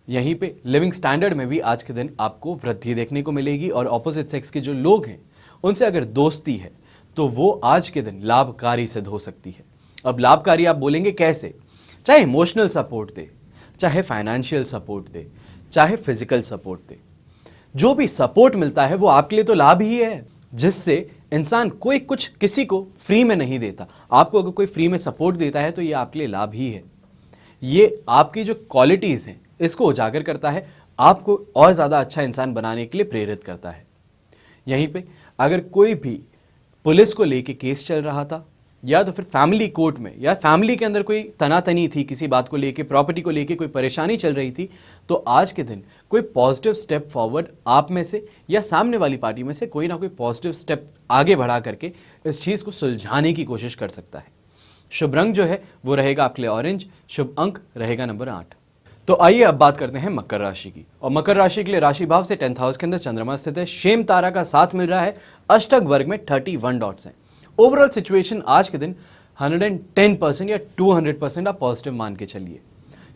यहीं पे लिविंग स्टैंडर्ड में भी आज के दिन आपको वृद्धि देखने को मिलेगी, और ऑपोजिट सेक्स के जो लोग हैं उनसे अगर दोस्ती है तो वो आज के दिन लाभकारी सिद्ध हो सकती है। अब लाभकारी आप बोलेंगे कैसे? चाहे इमोशनल सपोर्ट दे, चाहे फाइनेंशियल सपोर्ट दे, चाहे फिजिकल सपोर्ट दे, जो भी सपोर्ट मिलता है वो आपके लिए तो लाभ ही है, जिससे इंसान कोई कुछ किसी को फ्री में नहीं देता। आपको अगर कोई फ्री में सपोर्ट देता है तो ये आपके लिए लाभ ही है। ये आपकी जो क्वालिटीज़ हैं इसको उजागर करता है, आपको और ज़्यादा अच्छा इंसान बनाने के लिए प्रेरित करता है। यहीं पे अगर कोई भी पुलिस को लेके केस चल रहा था, या तो फिर फैमिली कोर्ट में, या फैमिली के अंदर कोई तनातनी थी, किसी बात को लेके, प्रॉपर्टी को लेके कोई परेशानी चल रही थी, तो आज के दिन कोई पॉजिटिव स्टेप फॉरवर्ड आप में से या सामने वाली पार्टी में से कोई ना कोई पॉजिटिव स्टेप आगे बढ़ा करके इस चीज़ को सुलझाने की कोशिश कर सकता है। शुभ रंग जो है वो रहेगा आपके लिए ऑरेंज, शुभ अंक रहेगा नंबर 8। तो आइए अब बात करते हैं मकर राशि की। और मकर राशि के लिए राशि भाव से 10th हाउस के अंदर चंद्रमा स्थित है, शेम तारा का साथ मिल रहा है, अष्टक वर्ग में 31 डॉट्स हैं। ओवरऑल सिचुएशन आज के दिन 110% या 200% आप पॉजिटिव मान के चलिए,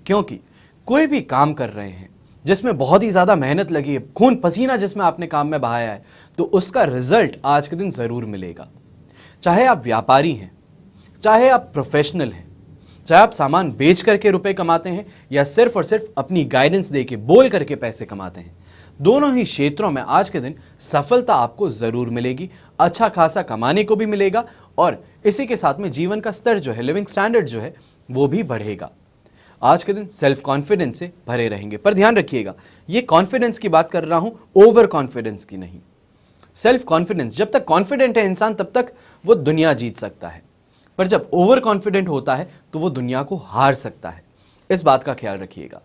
क्योंकि कोई भी काम कर रहे हैं जिसमें बहुत ही ज़्यादा मेहनत लगी है, खून पसीना जिसमें आपने काम में बहाया है, तो उसका रिजल्ट आज के दिन ज़रूर मिलेगा। चाहे आप व्यापारी हैं, चाहे आप प्रोफेशनल हैं, चाहे आप सामान बेच करके रुपए कमाते हैं, या सिर्फ और सिर्फ अपनी गाइडेंस दे के बोल करके पैसे कमाते हैं, दोनों ही क्षेत्रों में आज के दिन सफलता आपको ज़रूर मिलेगी। अच्छा खासा कमाने को भी मिलेगा, और इसी के साथ में जीवन का स्तर जो है, लिविंग स्टैंडर्ड जो है, वो भी बढ़ेगा। आज के दिन सेल्फ कॉन्फिडेंस से भरे रहेंगे। पर ध्यान रखिएगा, ये कॉन्फिडेंस की बात कर रहा हूं, ओवर कॉन्फिडेंस की नहीं। सेल्फ कॉन्फिडेंस, जब तक कॉन्फिडेंट है इंसान तब तक वो दुनिया जीत सकता है, पर जब ओवर कॉन्फिडेंट होता है तो वो दुनिया को हार सकता है। इस बात का ख्याल रखिएगा।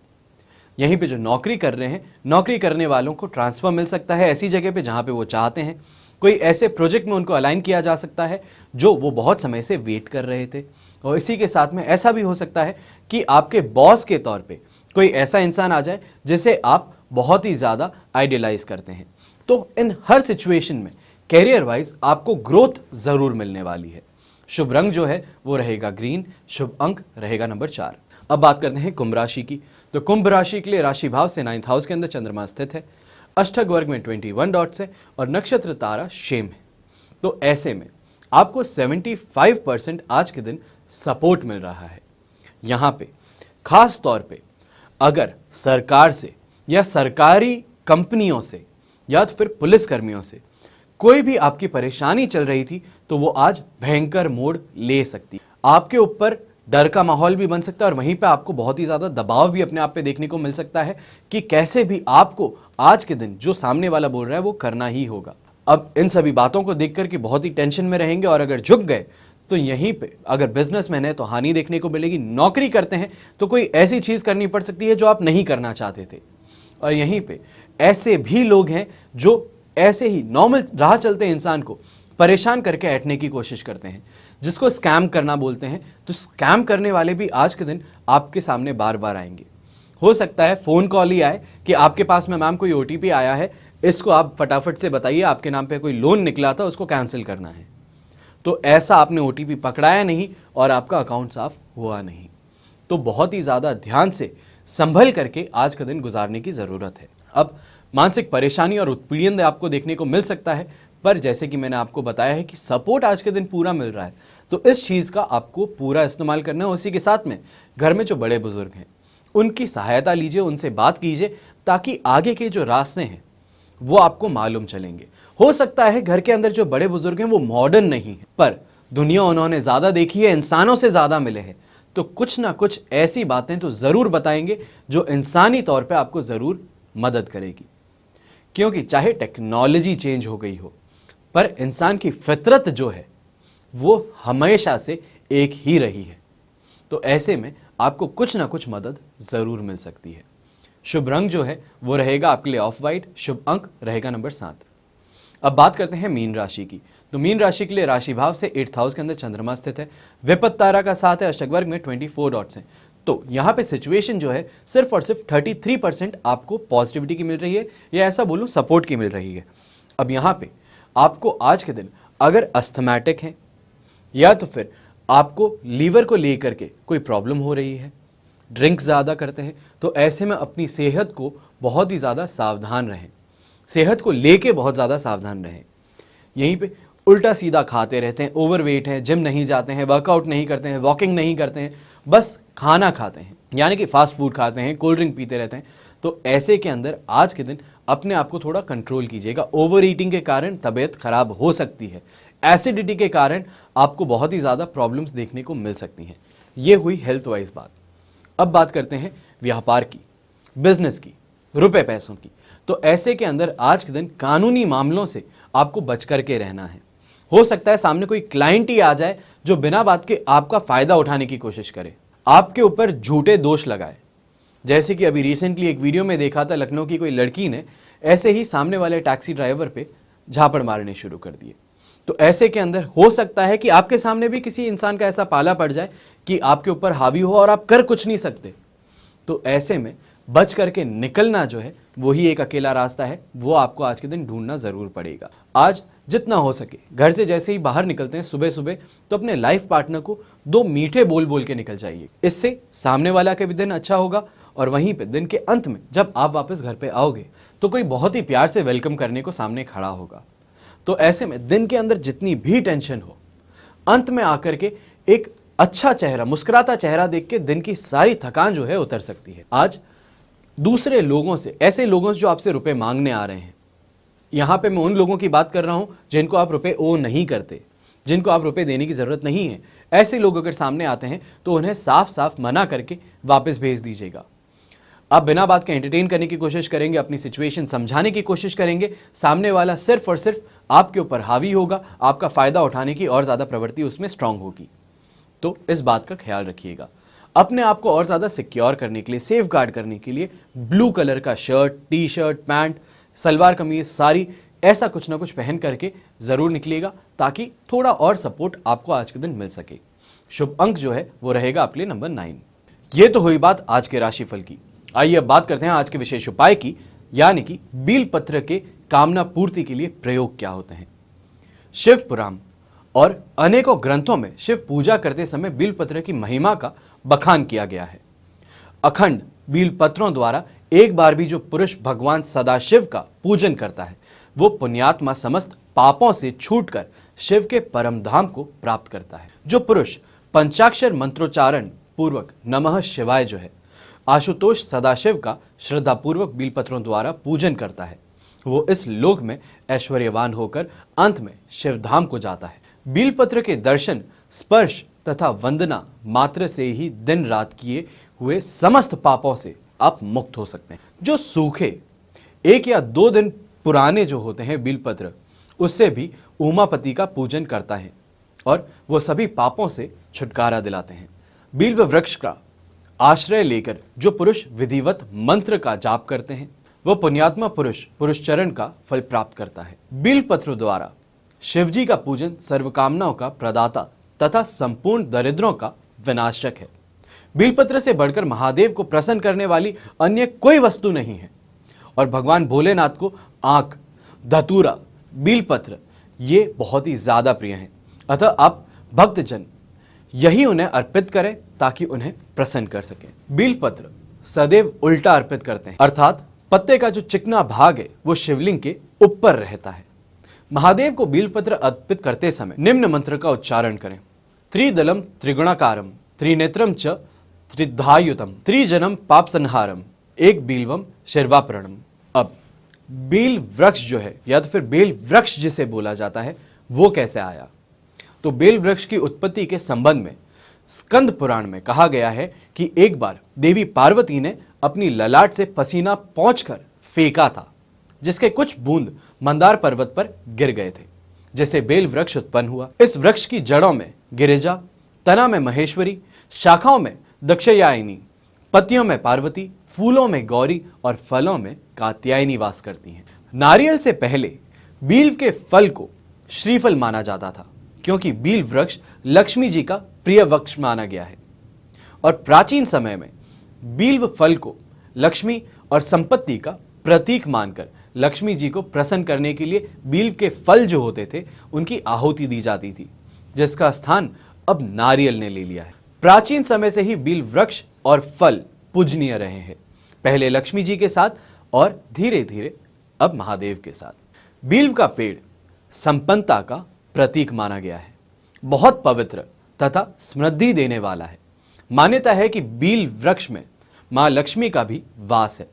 यहीं पे जो नौकरी कर रहे हैं, नौकरी करने वालों को ट्रांसफर मिल सकता है ऐसी जगह पे जहां पे वो चाहते हैं। कोई ऐसे प्रोजेक्ट में उनको अलाइन किया जा सकता है जो वो बहुत समय से वेट कर रहे थे। और इसी के साथ में ऐसा भी हो सकता है कि आपके बॉस के तौर पे कोई ऐसा इंसान आ जाए जिसे आप बहुत ही ज़्यादा आइडियलाइज करते हैं। तो इन हर सिचुएशन में कैरियर वाइज आपको ग्रोथ ज़रूर मिलने वाली है। शुभ रंग जो है वो रहेगा ग्रीन, शुभ अंक रहेगा नंबर 4। अब बात करते हैं कुंभ राशि की। तो कुंभ राशि के लिए राशि भाव से 9th हाउस के अंदर चंद्रमा स्थित है, अष्टक वर्ग में 21 डॉट्स है, और नक्षत्र तारा शेम है। तो ऐसे में आपको 75% आज के दिन सपोर्ट मिल रहा है। यहाँ पे खास तौर पे अगर सरकार से या सरकारी कंपनियों से या तो फिर पुलिस कर्मियों से कोई भी आपकी परेशानी चल रही थी, तो वो आज भयंकर मोड़ ले सकती। आपके ऊपर डर का माहौल भी बन सकता है, और वहीं पे आपको बहुत ही ज़्यादा दबाव भी अपने आप पे देखने को मिल सकता है कि कैसे भी आपको आज के दिन जो सामने वाला बोल रहा है वो करना ही होगा। अब इन सभी बातों को देख कर के बहुत ही टेंशन में रहेंगे, और अगर झुक गए तो यहीं पे अगर बिजनेसमैन है तो हानि देखने को मिलेगी, नौकरी करते हैं तो कोई ऐसी चीज़ करनी पड़ सकती है जो आप नहीं करना चाहते थे। और यहीं पे ऐसे भी लोग हैं जो ऐसे ही नॉर्मल राह चलते इंसान को परेशान करके ऐंठने की कोशिश करते हैं, जिसको स्कैम करना बोलते हैं। तो स्कैम करने वाले भी आज के दिन आपके सामने बार बार आएंगे। हो सकता है फ़ोन कॉल ही आए कि आपके पास में मैम कोई OTP आया है, इसको आप फटाफट से बताइए, आपके नाम पे कोई लोन निकला था उसको कैंसिल करना है। तो ऐसा आपने OTP पकड़ाया नहीं और आपका अकाउंट साफ हुआ नहीं। तो बहुत ही ज़्यादा ध्यान से संभल करके आज का दिन गुजारने की ज़रूरत है। अब मानसिक परेशानी और उत्पीड़न आपको देखने को मिल सकता है, पर जैसे कि मैंने आपको बताया है कि सपोर्ट आज के दिन पूरा मिल रहा है, तो इस चीज़ का आपको पूरा इस्तेमाल करना है। उसी के साथ में घर में जो बड़े बुजुर्ग हैं उनकी सहायता लीजिए, उनसे बात कीजिए, ताकि आगे के जो रास्ते हैं वो आपको मालूम चलेंगे। हो सकता है घर के अंदर जो बड़े बुजुर्ग हैं वो मॉडर्न नहीं है, पर दुनिया उन्होंने ज़्यादा देखी है, इंसानों से ज़्यादा मिले हैं, तो कुछ ना कुछ ऐसी बातें तो ज़रूर बताएंगे जो इंसानी तौर पे आपको ज़रूर मदद करेगी। क्योंकि चाहे टेक्नोलॉजी चेंज हो गई हो, पर इंसान की फितरत जो है वो हमेशा से एक ही रही है। तो ऐसे में आपको कुछ ना कुछ मदद ज़रूर मिल सकती है। शुभ रंग जो है वो रहेगा आपके लिए ऑफ वाइट, शुभ अंक रहेगा नंबर 7। अब बात करते हैं मीन राशि की। तो मीन राशि के लिए राशि भाव से 8th हाउस के अंदर चंद्रमा स्थित है, विपत्त तारा का साथ है, अष्टक वर्ग में 24 डॉट्स हैं। तो यहाँ पे सिचुएशन जो है सिर्फ और सिर्फ 33% आपको पॉजिटिविटी की मिल रही है, या ऐसा बोलूँ सपोर्ट की मिल रही है। अब यहाँ पे आपको आज के दिन अगर अस्थमैटिक है या तो फिर आपको लीवर को लेकर के कोई प्रॉब्लम हो रही है, ड्रिंक ज़्यादा करते हैं, तो ऐसे में अपनी सेहत को बहुत ही ज़्यादा सावधान रहें, सेहत को लेके बहुत ज़्यादा सावधान रहें। यहीं पे उल्टा सीधा खाते रहते हैं, ओवरवेट हैं, जिम नहीं जाते हैं, वर्कआउट नहीं करते हैं, वॉकिंग नहीं करते हैं, बस खाना खाते हैं, यानी कि फास्ट फूड खाते हैं, कोल्ड ड्रिंक पीते रहते हैं, तो ऐसे के अंदर आज के दिन अपने आप को थोड़ा कंट्रोल कीजिएगा। ओवर ईटिंग के कारण तबीयत खराब हो सकती है, एसिडिटी के कारण आपको बहुत ही ज़्यादा प्रॉब्लम्स देखने को मिल सकती हैं। ये हुई हेल्थ वाइज बात। अब बात करते हैं व्यापार की, बिजनेस की, रुपए पैसों की। तो ऐसे के अंदर आज के दिन कानूनी मामलों से आपको बच करके रहना है। हो सकता है सामने कोई क्लाइंट ही आ जाए जो बिना बात के आपका फायदा उठाने की कोशिश करे, आपके ऊपर झूठे दोष लगाए। जैसे कि अभी रिसेंटली एक वीडियो में देखा था, लखनऊ की कोई लड़की ने ऐसे ही सामने वाले टैक्सी ड्राइवर पे झापड़ मारने शुरू कर दिए। तो ऐसे के अंदर हो सकता है कि आपके सामने भी किसी इंसान का ऐसा पाला पड़ जाए कि आपके ऊपर हावी हो और आप कर कुछ नहीं सकते। तो ऐसे में बच करके निकलना जो है वही एक अकेला रास्ता है, वो आपको आज के दिन ढूंढना जरूर पड़ेगा। आज जितना हो सके घर से जैसे ही बाहर निकलते हैं सुबह सुबह, तो अपने लाइफ पार्टनर को 2 मीठे बोल बोल के निकल जाइए। इससे सामने वाला का भी दिन अच्छा होगा, और वहीं पे दिन के अंत में जब आप वापस घर पे आओगे तो कोई बहुत ही प्यार से वेलकम करने को सामने खड़ा होगा। तो ऐसे में दिन के अंदर जितनी भी टेंशन हो, अंत में आकर के एक अच्छा चेहरा, मुस्कुराता चेहरा देख के दिन की सारी थकान जो है उतर सकती है। आज दूसरे लोगों से, ऐसे लोगों से जो आपसे रुपए मांगने आ रहे हैं, यहां पे मैं उन लोगों की बात कर रहा हूं जिनको आप रुपए ओ नहीं करते, जिनको आप रुपए देने की जरूरत नहीं है, ऐसे लोग अगर सामने आते हैं तो उन्हें साफ साफ मना करके वापस भेज दीजिएगा। आप बिना बात के एंटरटेन करने की कोशिश करेंगे, अपनी सिचुएशन समझाने की कोशिश करेंगे, सामने वाला सिर्फ और सिर्फ आपके ऊपर हावी होगा, आपका फायदा उठाने की और ज्यादा प्रवृत्ति उसमें स्ट्रांग होगी। तो इस बात का ख्याल रखिएगा। अपने आप को और ज्यादा सिक्योर करने के लिए, सेफ गार्ड करने के लिए ब्लू कलर का shirt, T shirt, pant, salwar kameez, sari, ऐसा कुछ ना कुछ पहन करके जरूर निकलिएगा, ताकि थोड़ा और सपोर्ट आपको आज के दिन मिल सके। शुभ अंक जो है वो रहेगा आपके लिए नंबर 9। ये तो हुई बात आज के राशिफल की। आइए अब बात करते हैं आज के विशेष उपाय की, यानी कि बील पत्र के कामना पूर्ति के लिए प्रयोग क्या होते हैं। शिव पुराण और अनेकों ग्रंथों में शिव पूजा करते समय बील पत्र की महिमा का बखान किया गया है। अखंड बील पत्रों द्वारा एक बार भी जो पुरुष भगवान सदाशिव का पूजन करता है, वो पुण्यात्मा समस्त पापों से छूटकर शिव के परम धाम को प्राप्त करता है। जो पुरुष पंचाक्षर मंत्रोच्चारण पूर्वक नमः शिवाय जो है आशुतोष सदाशिव का श्रद्धापूर्वक बीलपत्रों द्वारा पूजन करता है, वो इस लोक में ऐश्वर्यवान होकर अंत में शिवधाम को जाता है। बीलपत्र के दर्शन, स्पर्श तथा वंदना मात्र से ही दिन रात किए हुए समस्त पापों से आप मुक्त हो सकते हैं। जो सूखे 1 या 2 दिन पुराने जो होते हैं बीलपत्र, उससे भी उमापति का पूजन करता है और वो सभी पापों से छुटकारा दिलाते हैं। बील वृक्ष का आश्रय लेकर जो पुरुष विधिवत मंत्र का जाप करते हैं, वो पुण्यात्मा पुरुष चरण का फल प्राप्त करता है। बील पत्र द्वारा शिवजी का पूजन सर्वकामनाओं का प्रदाता तथा संपूर्ण दरिद्रों का विनाशक है। बीलपत्र से बढ़कर महादेव को प्रसन्न करने वाली अन्य कोई वस्तु नहीं है, और भगवान भोलेनाथ को आंख, धतूरा, बीलपत्र ये बहुत ही ज्यादा प्रिय हैं। अतः आप भक्तजन यही उन्हें अर्पित करें ताकि उन्हें प्रसन्न कर सके। बीलपत्र सदैव उल्टा अर्पित करते हैं, अर्थात पत्ते का जो चिकना भाग है वो शिवलिंग के ऊपर रहता है। महादेव को बीलपत्र अर्पित करते समय निम्न मंत्र का उच्चारण करें। त्रिदलम त्रिगुणाकारम त्रिनेत्रम च त्रिधायुतम त्रिजनम पाप संहारम एक बीलवम शर्वापरणम। अब बेल वृक्ष जो है, या तो फिर बेल वृक्ष जिसे बोला जाता है, वो कैसे आया? तो बेल वृक्ष की उत्पत्ति के संबंध में स्कंद पुराण में कहा गया है कि एक बार देवी पार्वती ने अपनी ललाट से पसीना पोंछकर फेंका था, जिसके कुछ बूंद मंदार पर्वत पर गिर गए थे, जिससे बेल वृक्ष उत्पन्न हुआ। इस वृक्ष की जड़ों में गिरिजा, तना में महेश्वरी, शाखाओं में दक्षयायनी, पत्तियों में पार्वती, फूलों में गौरी और फलों में कात्यायनी वास करती हैं। नारियल से पहले बील के फल को श्रीफल माना जाता था, क्योंकि बील वृक्ष लक्ष्मी जी का प्रिय वृक्ष माना गया है। और प्राचीन समय में बील फल को लक्ष्मी और संपत्ति का प्रतीक मानकर लक्ष्मी जी को प्रसन्न करने के लिए बील के फल जो होते थे उनकी आहुति दी जाती थी, जिसका स्थान अब नारियल ने ले लिया है। प्राचीन समय से ही बील वृक्ष और फल पूजनीय रहे हैं, पहले लक्ष्मी जी के साथ और धीरे धीरे अब महादेव के साथ। बील का पेड़ संपन्नता का प्रतीक माना गया है, बहुत पवित्र तथा समृद्धि देने वाला है। मान्यता है कि बील वृक्ष में मां लक्ष्मी का भी वास है।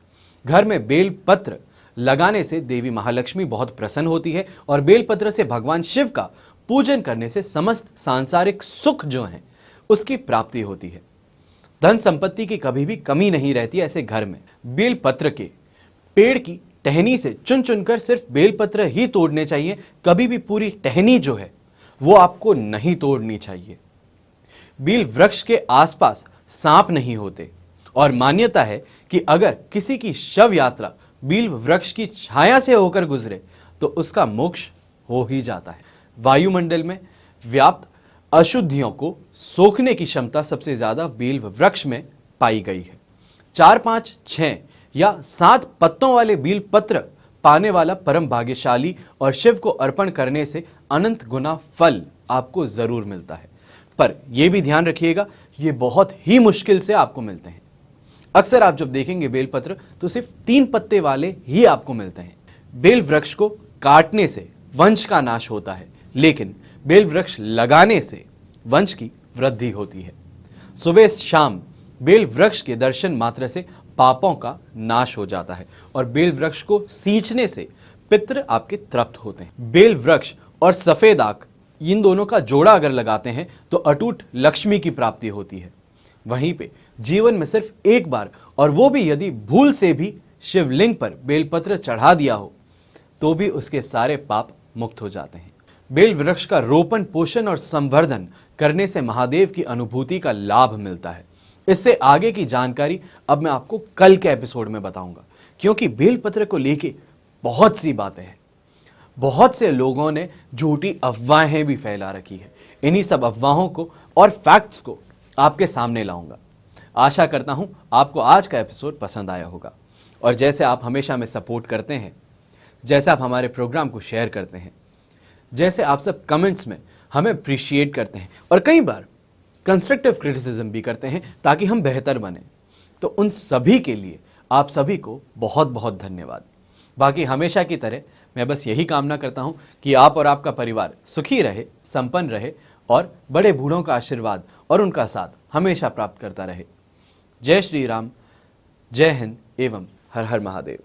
घर में बेल पत्र लगाने से देवी महालक्ष्मी बहुत प्रसन्न होती है और बेल पत्र से भगवान शिव का पूजन करने से समस्त सांसारिक सुख जो है उसकी प्राप्ति होती है। धन संपत्ति की कभी भी कमी नहीं रहती। ऐसे घर में बेल पत्र के पेड़ की टहनी से चुन चुनकर सिर्फ बेल पत्र ही तोड़ने चाहिए, कभी भी पूरी टहनी जो है वो आपको नहीं तोड़नी चाहिए। बील वृक्ष के आसपास सांप नहीं होते और मान्यता है कि अगर किसी की शव यात्रा बील वृक्ष की छाया से होकर गुजरे तो उसका मोक्ष हो ही जाता है। वायुमंडल में व्याप्त अशुद्धियों को सोखने की क्षमता सबसे ज्यादा बील वृक्ष में पाई गई है। 4, 5, 6 या 7 पत्तों वाले बील पत्र पाने वाला परम भाग्यशाली और शिव को अर्पण करने से अनंत गुना फल आपको जरूर मिलता है। पर यह भी ध्यान रखिएगा, ये बहुत ही मुश्किल से आपको मिलते हैं। अक्सर आप जब देखेंगे बेलपत्र तो सिर्फ 3 पत्ते वाले ही आपको मिलते हैं। बेल वृक्ष को काटने से वंश का नाश होता है, लेकिन बेल वृक्ष लगाने से वंश की वृद्धि होती है। सुबह शाम बेल वृक्ष के दर्शन मात्र से पापों का नाश हो जाता है और बेल वृक्ष को सींचने से पितृ आपके तृप्त होते हैं। बेल वृक्ष और सफेद आक, इन दोनों का जोड़ा अगर लगाते हैं तो अटूट लक्ष्मी की प्राप्ति होती है। वहीं पे जीवन में सिर्फ एक बार, और वो भी यदि भूल से भी शिवलिंग पर बेलपत्र चढ़ा दिया हो तो भी उसके सारे पाप मुक्त हो जाते हैं। बेल वृक्ष का रोपण, पोषण और संवर्धन करने से महादेव की अनुभूति का लाभ मिलता है। इससे आगे की जानकारी अब मैं आपको कल के एपिसोड में बताऊंगा, क्योंकि बेलपत्र को लेके बहुत सी बातें हैं। बहुत से लोगों ने झूठी अफवाहें भी फैला रखी है। इन्हीं सब अफवाहों को और फैक्ट्स को आपके सामने लाऊंगा। आशा करता हूं आपको आज का एपिसोड पसंद आया होगा, और जैसे आप हमेशा में सपोर्ट करते हैं, जैसे आप हमारे प्रोग्राम को शेयर करते हैं, जैसे आप सब कमेंट्स में हमें अप्रिशिएट करते हैं और कई बार कंस्ट्रक्टिव क्रिटिसिज्म भी करते हैं ताकि हम बेहतर बने, तो उन सभी के लिए आप सभी को बहुत बहुत धन्यवाद। बाकी हमेशा की तरह मैं बस यही कामना करता हूं कि आप और आपका परिवार सुखी रहे, संपन्न रहे और बड़े बूढ़ों का आशीर्वाद और उनका साथ हमेशा प्राप्त करता रहे। जय श्री राम, जय हिंद एवं हर हर महादेव।